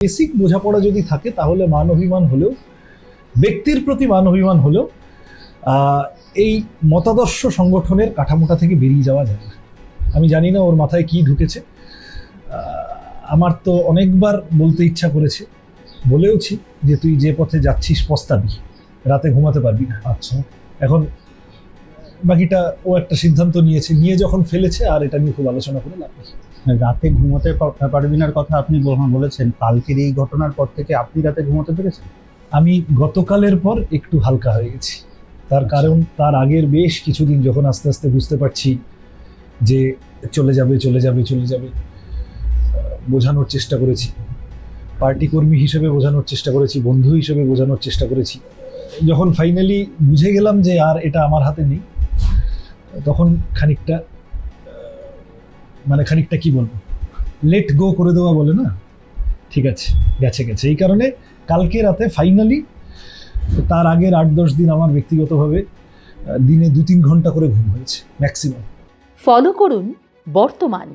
Basic বোঝাপড়া যদি থাকে তাহলে মান অভিমান হলেও, ব্যক্তির প্রতি মান অভিমান হলেও এই মতাদর্শ সংগঠনের কাঠামোটা থেকে বেরিয়ে যাওয়া যায় না। আমি জানি না ওর মাথায় কি ঢুকেছে। আমার তো অনেকবার বলতে ইচ্ছা করেছে, বলেওছি যে তুই যে পথে যাচ্ছিস পস্তাবি, রাতে ঘুমাতে পারবি না। আচ্ছা, এখন বাকিটা ও একটা সিদ্ধান্ত নিয়েছে, নিয়ে যখন ফেলেছে আর এটা নিয়ে খুব আলোচনা করে লাভ নেই। রাতে ঘুমোতে পারবি নার কথা আপনি বলেছেন, কালকের এই ঘটনার পর থেকে আপনি রাতে ঘুমোতে পেরেছেন? আমি গতকালের পর একটু হালকা হয়ে গেছি। তার কারণ তার আগের বেশ কিছুদিন যখন আস্তে আস্তে বুঝতে পারছি যে চলে যাবে চলে যাবে চলে যাবে, বোঝানোর চেষ্টা করেছি, পার্টি কর্মী হিসেবে বোঝানোর চেষ্টা করেছি, বন্ধু হিসেবে বোঝানোর চেষ্টা করেছি। যখন ফাইনালি বুঝে গেলাম যে আর এটা আমার হাতে নেই, তখন খানিকটা খানিকটা কি বলবো, লেট গো করে দেওয়া বলে না, ঠিক আছে গেছে গেছে। এই কারণে কালকে রাতে ফাইনালি, তার আগের 8-10 দিন আমার ব্যক্তিগতভাবে দিনে 2-3 ঘন্টা করে ঘুম হয়েছে ম্যাক্সিমাম। ফলো করুন বর্তমান।